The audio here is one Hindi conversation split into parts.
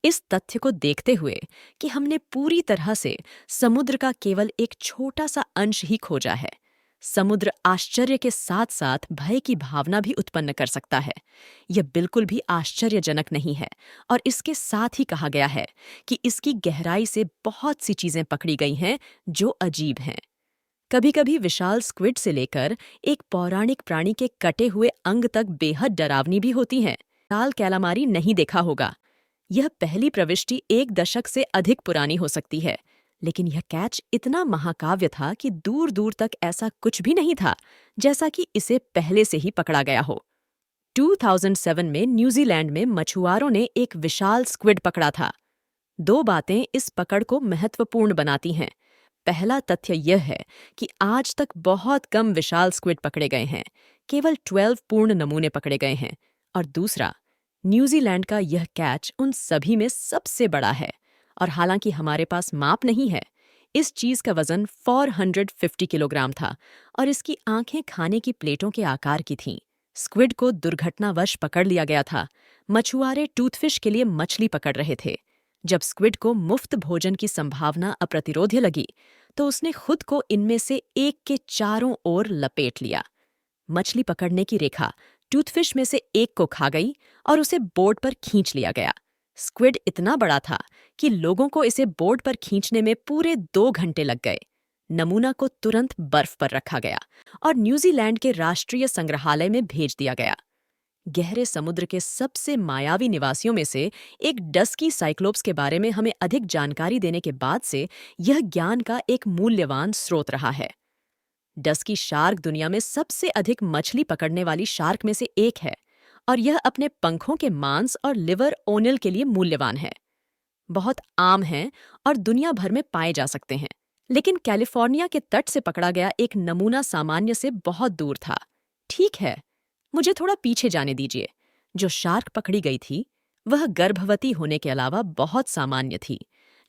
इस तथ्य को देखते हुए कि हमने पूरी तरह से समुद्र का केवल एक छोटा सा अंश ही खोजा है, समुद्र आश्चर्य के साथ साथ भय की भावना भी उत्पन्न कर सकता है। यह बिल्कुल भी आश्चर्यजनक नहीं है और इसके साथ ही कहा गया है कि इसकी गहराई से बहुत सी चीजें पकड़ी गई हैं जो अजीब हैं। कभी कभी विशाल स्क्विड से लेकर एक पौराणिक प्राणी के कटे हुए अंग तक बेहद डरावनी भी होती हैं। लाल कैलामारी नहीं देखा होगा। यह पहली प्रविष्टि 1 दशक से अधिक पुरानी हो सकती है, लेकिन यह कैच इतना महाकाव्य था कि दूर दूर तक ऐसा कुछ भी नहीं था जैसा कि इसे पहले से ही पकड़ा गया हो। 2007 में न्यूजीलैंड में मछुआरों ने एक विशाल स्क्विड पकड़ा था। दो बातें इस पकड़ को महत्वपूर्ण बनाती हैं। पहला तथ्य यह है कि आज तक बहुत कम विशाल स्क्विड पकड़े गए हैं, केवल 12 पूर्ण नमूने पकड़े गए हैं। और दूसरा, न्यूजीलैंड का यह कैच उन सभी में सबसे बड़ा है। और हालांकि हमारे पास माप नहीं है, इस चीज का वजन 450 किलोग्राम था और इसकी आंखें खाने की प्लेटों के आकार की थीं। स्क्विड को दुर्घटनावश पकड़ लिया गया था। मछुआरे टूथफिश के लिए मछली पकड़ रहे थे। जब स्क्विड को मुफ्त भोजन की संभावना अप्रतिरोध्य लगी, तो उसने खुद को इनमें से एक के चारों ओर लपेट लिया। मछली पकड़ने की रेखा टूथफिश में से एक को खा गई और उसे बोर्ड पर खींच लिया गया। स्क्विड इतना बड़ा था कि लोगों को इसे बोर्ड पर खींचने में पूरे 2 घंटे लग गए। नमूना को तुरंत बर्फ पर रखा गया और न्यूजीलैंड के राष्ट्रीय संग्रहालय में भेज दिया गया। गहरे समुद्र के सबसे मायावी निवासियों में से एक डस्की साइक्लोप्स के बारे में हमें अधिक जानकारी देने के बाद से यह ज्ञान का एक मूल्यवान स्रोत रहा है। डस्की शार्क दुनिया में सबसे अधिक मछली पकड़ने वाली शार्क में से एक है और यह अपने पंखों के मांस और लिवर ओनिल के लिए मूल्यवान है। बहुत आम हैं और दुनिया भर में पाए जा सकते हैं, लेकिन कैलिफोर्निया के तट से पकड़ा गया एक नमूना सामान्य से बहुत दूर था। ठीक है, मुझे थोड़ा पीछे जाने दीजिए। जो शार्क पकड़ी गई थी वह गर्भवती होने के अलावा बहुत सामान्य थी,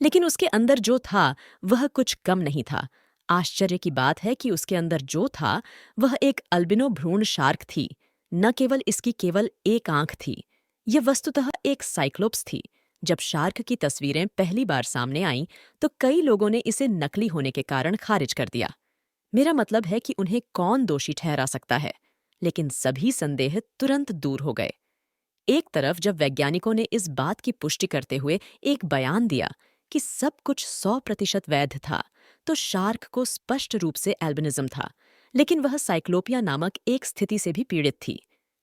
लेकिन उसके अंदर जो था वह कुछ कम नहीं था। आश्चर्य की बात है कि उसके अंदर जो था वह एक अल्बिनो भ्रूण शार्क थी। न केवल इसकी केवल एक आंख थी, यह वस्तुतः एक साइक्लोप्स थी। जब शार्क की तस्वीरें पहली बार सामने आईं तो कई लोगों ने इसे नकली होने के कारण खारिज कर दिया। मेरा मतलब है कि उन्हें कौन दोषी ठहरा सकता है, लेकिन सभी संदेह तुरंत दूर हो गए। एक तरफ जब वैज्ञानिकों ने इस बात की पुष्टि करते हुए एक बयान दिया कि सब कुछ 100% वैध था, तो शार्क को स्पष्ट रूप से एल्बिनिज्म था, लेकिन वह साइक्लोपिया नामक एक स्थिति से भी पीड़ित थी,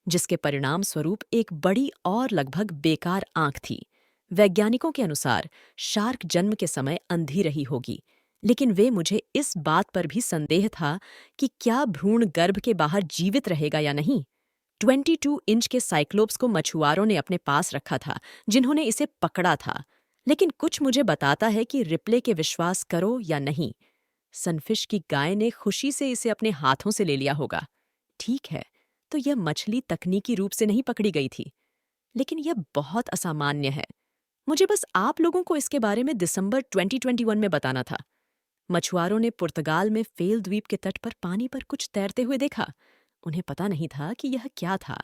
जिसके परिणाम स्वरूप एक बड़ी और लगभग बेकार आंख थी। वैज्ञानिकों के अनुसार शार्क जन्म के समय अंधी रही होगी, लेकिन वे मुझे इस बात पर भी संदेह था कि क्या भ्रूण गर्भ के बाहर जीवित रहेगा या नहीं। 22 इंच के साइक्लोप्स को मछुआरों ने अपने पास रखा था जिन्होंने इसे पकड़ा था, लेकिन कुछ मुझे बताता है कि रिप्ले के विश्वास करो या नहीं, सनफिश की गाय ने खुशी से इसे अपने हाथों से ले लिया होगा। ठीक है, तो यह मछली तकनीकी रूप से नहीं पकड़ी गई थी, लेकिन यह बहुत असामान्य है। मुझे बस आप लोगों को इसके बारे में दिसंबर 2021 में बताना था। मछुआरों ने पुर्तगाल में फेल द्वीप के तट पर पानी पर कुछ तैरते हुए देखा। उन्हें पता नहीं था कि यह क्या था,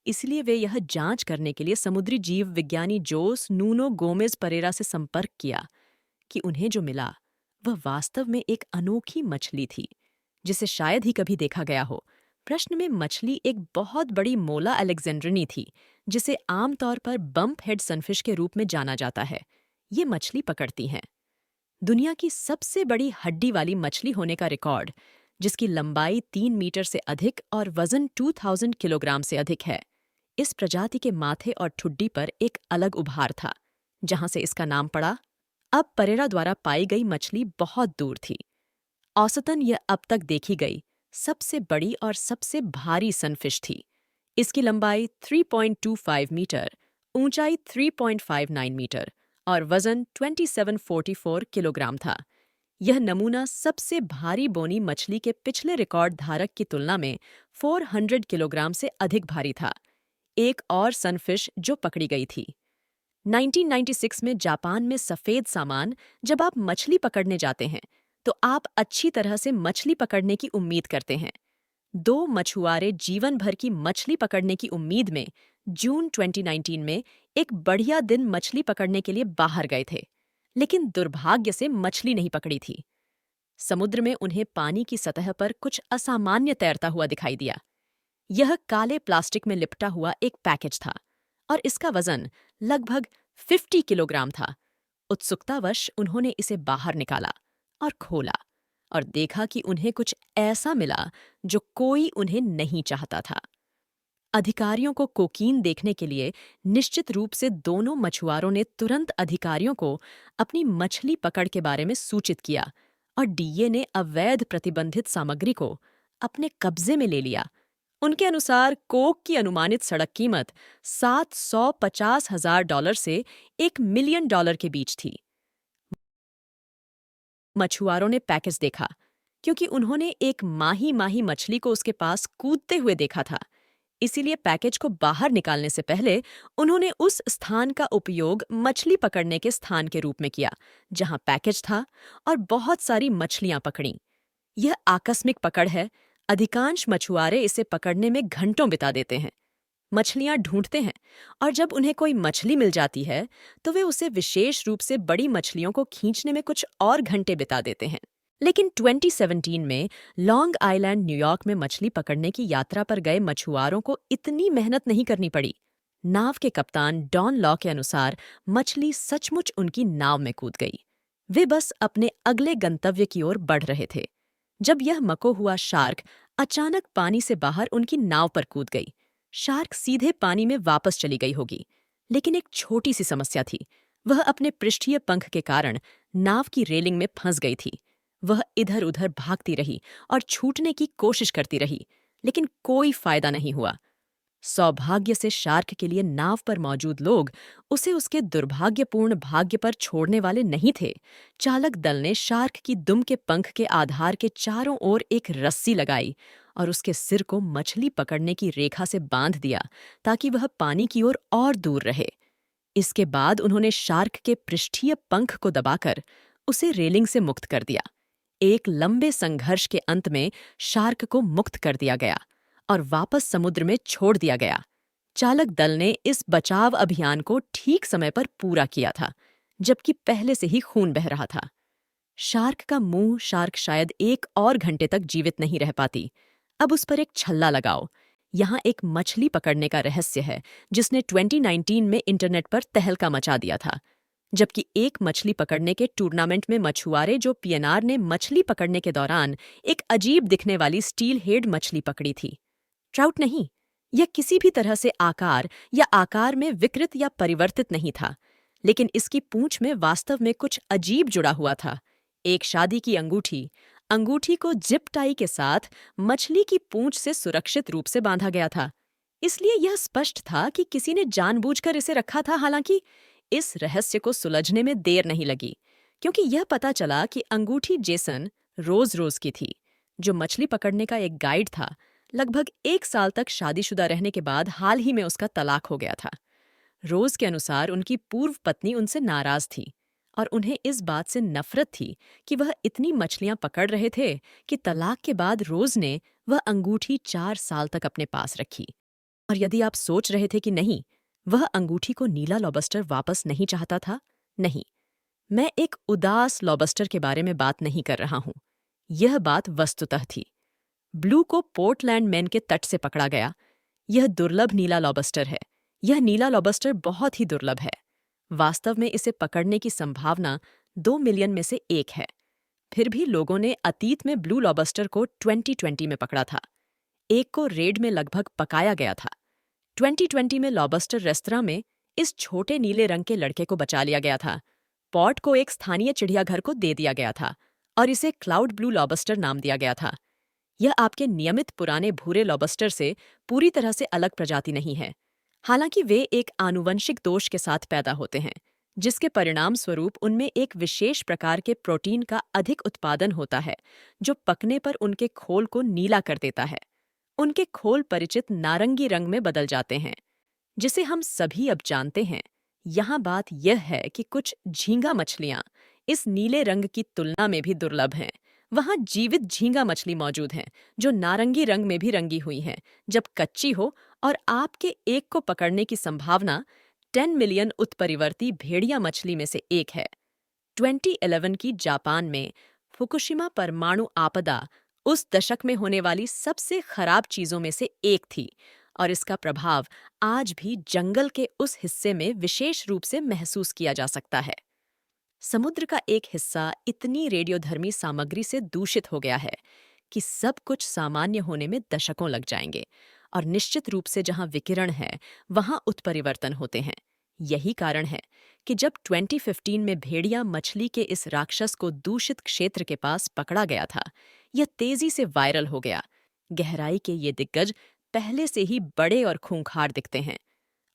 इसलिए वे यह जांच करने के लिए समुद्री जीव विज्ञानी जोस नूनो गोमेज परेरा से संपर्क किया कि उन्हें जो मिला वह वास्तव में एक अनोखी मछली थी, जिसे शायद ही कभी देखा गया हो। प्रश्न में मछली एक बहुत बड़ी मोला अलेक्जेंड्रनी थी, जिसे आमतौर पर बम्प हेड सनफिश के रूप में जाना जाता है। ये मछली पकड़ती हैं। दुनिया की सबसे बड़ी हड्डी वाली मछली होने का रिकॉर्ड, जिसकी लंबाई 3 मीटर से अधिक और वजन 2000 किलोग्राम से अधिक है। इस प्रजाति के माथे और ठुड्डी पर एक अलग उभार था, जहां से इसका नाम पड़ा। अब परेरा द्वारा पाई गई मछली बहुत दूर थी। औसतन यह अब तक देखी गई सबसे बड़ी और सबसे भारी सनफिश थी। इसकी लंबाई 3.25 मीटर, ऊंचाई 3.59 मीटर और वजन 2744 किलोग्राम था। यह नमूना सबसे भारी बोनी मछली के पिछले रिकॉर्ड धारक की तुलना में 400 किलोग्राम से अधिक भारी था। एक और सनफिश जो पकड़ी गई थी 1996 में जापान में सफेद सामान। जब आप मछली पकड़ने जाते हैं तो आप अच्छी तरह से मछली पकड़ने की उम्मीद करते हैं। दो मछुआरे जीवन भर की मछली पकड़ने की उम्मीद में जून 2019 में एक बढ़िया दिन मछली पकड़ने के लिए बाहर गए थे, लेकिन दुर्भाग्य से मछली नहीं पकड़ी थी। समुद्र में उन्हें पानी की सतह पर कुछ असामान्य तैरता हुआ दिखाई दिया। यह काले प्लास्टिक में लिपटा हुआ एक पैकेज था और इसका वजन लगभग 50 किलोग्राम था। उत्सुकतावश उन्होंने इसे बाहर निकाला और खोला और देखा कि उन्हें कुछ ऐसा मिला जो कोई उन्हें नहीं चाहता था। अधिकारियों को कोकीन देखने के लिए निश्चित रूप से दोनों मछुआरों ने तुरंत अधिकारियों को अपनी मछली पकड़ के बारे में सूचित किया और डीए ने अवैध प्रतिबंधित सामग्री को अपने कब्जे में ले लिया। उनके अनुसार कोक की अनुमानित सड़क कीमत $750,000 से $1 मिलियन के बीच थी। मछुआरों ने पैकेज देखा क्योंकि उन्होंने एक माही माही मछली को उसके पास कूदते हुए देखा था। इसीलिए पैकेज को बाहर निकालने से पहले उन्होंने उस स्थान का उपयोग मछली पकड़ने के स्थान के रूप में किया जहां पैकेज था और बहुत सारी मछलियां पकड़ी। यह आकस्मिक पकड़ है। अधिकांश मछुआरे इसे पकड़ने में घंटों बिता देते हैं, मछलियां ढूंढते हैं और जब उन्हें कोई मछली मिल जाती है तो वे उसे विशेष रूप से बड़ी मछलियों को खींचने में कुछ और घंटे बिता देते हैं। लेकिन 2017 में लॉन्ग आइलैंड न्यूयॉर्क में मछली पकड़ने की यात्रा पर गए मछुआरों को इतनी मेहनत नहीं करनी पड़ी। नाव के कप्तान डॉन लॉ के अनुसार मछली सचमुच उनकी नाव में कूद गई। वे बस अपने अगले गंतव्य की ओर बढ़ रहे थे जब यह मको हुआ शार्क अचानक पानी से बाहर उनकी नाव पर कूद गई। शार्क सीधे पानी में वापस चली गई होगी, लेकिन एक छोटी सी समस्या थी। वह अपने पृष्ठीय पंख के कारण नाव की रेलिंग में फंस गई थी। वह इधर उधर भागती रही और छूटने की कोशिश करती रही, लेकिन कोई फायदा नहीं हुआ। सौभाग्य से शार्क के लिए नाव पर मौजूद लोग उसे उसके दुर्भाग्यपूर्ण भाग्य पर छोड़ने वाले नहीं थे। चालक दल ने शार्क की दुम के पंख के आधार के चारों ओर एक रस्सी लगाई और उसके सिर को मछली पकड़ने की रेखा से बांध दिया ताकि वह पानी की ओर और दूर रहे। इसके बाद उन्होंने शार्क के पृष्ठीय पंख को दबाकर उसे रेलिंग से मुक्त कर दिया। एक लंबे संघर्ष के अंत में शार्क को मुक्त कर दिया गया और वापस समुद्र में छोड़ दिया गया। चालक दल ने इस बचाव अभियान को ठीक समय पर पूरा किया था, जबकि पहले से ही खून बह रहा था। शार्क का मुंह शार्क शायद 1 और घंटे तक जीवित नहीं रह पाती। अब उस पर एक छल्ला लगाओ। यहाँ एक मछली पकड़ने का रहस्य है जिसने 2019 में इंटरनेट पर तहलका मचा दिया था। जबकि एक मछली पकड़ने के टूर्नामेंट में मछुआरे जो पीएनआर ने मछली पकड़ने के दौरान एक अजीब दिखने वाली स्टील हेड मछली पकड़ी थी। ट्राउट नहीं, यह किसी भी तरह से आकार में विकृत या परिवर्तित नहीं था, लेकिन इसकी पूंछ में वास्तव में कुछ अजीब जुड़ा हुआ था। एक शादी की अंगूठी को जिप टाई के साथ मछली की पूंछ से सुरक्षित रूप से बांधा गया था। इसलिए यह स्पष्ट था कि किसी ने जानबूझकर इसे रखा था। हालांकि इस रहस्य को सुलझने में देर नहीं लगी, क्योंकि यह पता चला कि अंगूठी जेसन रोज की थी, जो मछली पकड़ने का एक गाइड था। लगभग 1 साल तक शादीशुदा रहने के बाद हाल ही में उसका तलाक हो गया था। रोज के अनुसार उनकी पूर्व पत्नी उनसे नाराज थी और उन्हें इस बात से नफरत थी कि वह इतनी मछलियां पकड़ रहे थे कि तलाक के बाद रोज ने वह अंगूठी 4 साल तक अपने पास रखी। और यदि आप सोच रहे थे कि नहीं, वह अंगूठी को नीला लॉबस्टर वापस नहीं चाहता था, नहीं, मैं एक उदास लॉबस्टर के बारे में बात नहीं कर रहा हूं। यह बात वस्तुतः थी। ब्लू को पोर्टलैंड मैन के तट से पकड़ा गया। यह दुर्लभ नीला लॉबस्टर है। यह नीला लॉबस्टर बहुत ही दुर्लभ है। वास्तव में इसे पकड़ने की संभावना 2 मिलियन में से 1 है। फिर भी लोगों ने अतीत में ब्लू लॉबस्टर को 2020 में पकड़ा था। एक को रेड में लगभग पकाया गया था। 2020 में लॉबस्टर रेस्तरां में इस छोटे नीले रंग के लड़के को बचा लिया गया था। पॉट को एक स्थानीय चिड़ियाघर को दे दिया गया था और इसे क्लाउड ब्लू लॉबस्टर नाम दिया गया था। यह आपके नियमित पुराने भूरे लॉबस्टर से पूरी तरह से अलग प्रजाति नहीं है। हालांकि वे एक आनुवंशिक दोष के साथ पैदा होते हैं, जिसके परिणाम स्वरूप उनमें एक विशेष प्रकार के प्रोटीन का अधिक उत्पादन होता है, जो पकने पर उनके खोल को नीला कर देता है। उनके खोल परिचित नारंगी रंग में बदल जाते हैं, जिसे हम सभी अब जानते हैं। यहाँ बात यह है कि कुछ झींगा मछलियाँ इस नीले रंग की तुलना में भी दुर्लभ हैं। वहाँ जीवित झींगा मछली मौजूद हैं, जो नारंगी रंग में भी रंगी हुई हैं, जब कच्ची हो और आपके एक को पकड़ने की संभावना 10 मिलियन उत्परिवर्ती भेड़िया मछली में से एक है। 2011 की जापान में फुकुशिमा परमाणु आपदा उस दशक में होने वाली सबसे खराब चीजों में से एक थी और इसका प्रभाव आज भी जंगल के उस हिस्से में विशेष रूप से महसूस किया जा सकता है। समुद्र का एक हिस्सा इतनी रेडियोधर्मी सामग्री से दूषित हो गया है कि सब कुछ सामान्य होने में दशकों लग जाएंगे और निश्चित रूप से जहां विकिरण है वहां उत्परिवर्तन होते हैं। यही कारण है कि जब 2015 में भेड़िया मछली के इस राक्षस को दूषित क्षेत्र के पास पकड़ा गया था, यह तेजी से वायरल हो गया। गहराई के ये दिग्गज पहले से ही बड़े और खूंखार दिखते हैं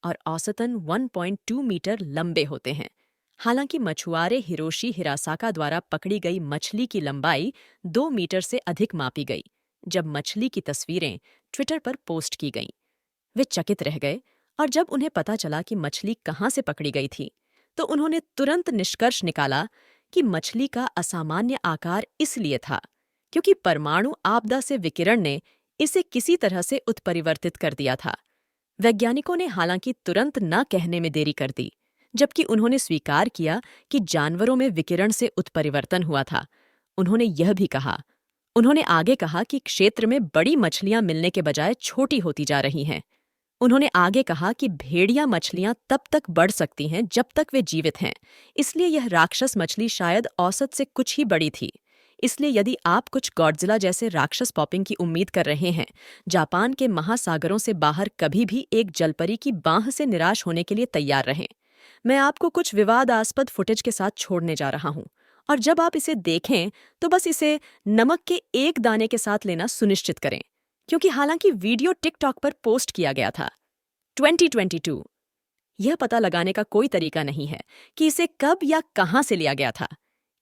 और औसतन 1.2 मीटर लंबे होते हैं। हालांकि मछुआरे हिरोशी हिरासाका द्वारा पकड़ी गई मछली की लंबाई 2 मीटर से अधिक मापी गई। जब मछली की तस्वीरें ट्विटर पर पोस्ट की गईं, वे चकित रह गए और जब उन्हें पता चला कि मछली कहाँ से पकड़ी गई थी, तो उन्होंने तुरंत निष्कर्ष निकाला कि मछली का असामान्य आकार इसलिए था क्योंकि परमाणु आपदा से विकिरण ने इसे किसी तरह से उत्परिवर्तित कर दिया था। वैज्ञानिकों ने हालांकि तुरंत न कहने में देरी कर दी, जबकि उन्होंने स्वीकार किया कि जानवरों में विकिरण से उत्परिवर्तन हुआ था। उन्होंने आगे कहा कि क्षेत्र में बड़ी मछलियां मिलने के बजाय छोटी होती जा रही हैं। उन्होंने आगे कहा कि भेड़िया मछलियां तब तक बढ़ सकती हैं जब तक वे जीवित हैं, इसलिए यह राक्षस मछली शायद औसत से कुछ ही बड़ी थी। इसलिए यदि आप कुछ गॉडजिला जैसे राक्षस पॉपिंग की उम्मीद कर रहे हैं, जापान के महासागरों से बाहर कभी भी एक जलपरी की बाह से निराश होने के लिए तैयार रहें। मैं आपको कुछ विवादास्पद फुटेज के साथ छोड़ने जा रहा हूं और जब आप इसे देखें तो बस इसे नमक के एक दाने के साथ लेना सुनिश्चित करें, क्योंकि हालांकि वीडियो टिकटॉक पर पोस्ट किया गया था। 2022 यह पता लगाने का कोई तरीका नहीं है कि इसे कब या कहां से लिया गया था,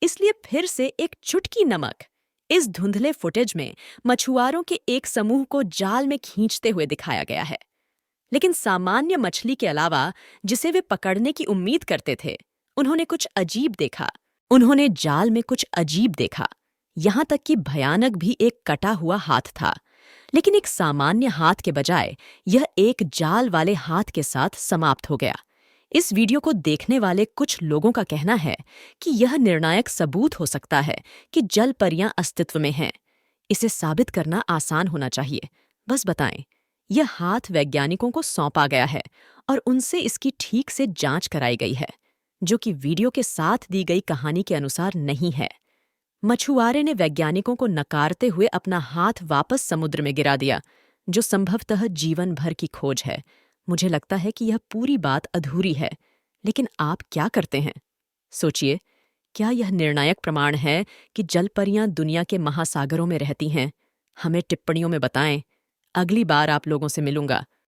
इसलिए फिर से एक चुटकी नमक। इस धुंधले फुटेज में मछुआरों के एक समूह को जाल में खींचते हुए दिखाया गया है, लेकिन सामान्य मछली के अलावा जिसे वे पकड़ने की उम्मीद करते थे, उन्होंने कुछ अजीब देखा। उन्होंने जाल में कुछ अजीब देखा, यहां तक कि भयानक भी एक कटा हुआ हाथ था, लेकिन एक सामान्य हाथ के बजाय यह एक जाल वाले हाथ के साथ समाप्त हो गया। इस वीडियो को देखने वाले कुछ लोगों का कहना है कि यह निर्णायक सबूत हो सकता है कि जल परियां अस्तित्व में हैं। इसे साबित करना आसान होना चाहिए, बस बताएं। यह हाथ वैज्ञानिकों को सौंपा गया है और उनसे इसकी ठीक से जांच कराई गई है, जो कि वीडियो के साथ दी गई कहानी के अनुसार नहीं है। मछुआरे ने वैज्ञानिकों को नकारते हुए अपना हाथ वापस समुद्र में गिरा दिया, जो संभवतः जीवन भर की खोज है। मुझे लगता है कि यह पूरी बात अधूरी है, लेकिन आप क्या करते हैं? सोचिए, क्या यह निर्णायक प्रमाण है कि जलपरियां दुनिया के महासागरों में रहती हैं? हमें टिप्पणियों में बताएं। अगली बार आप लोगों से मिलूंगा।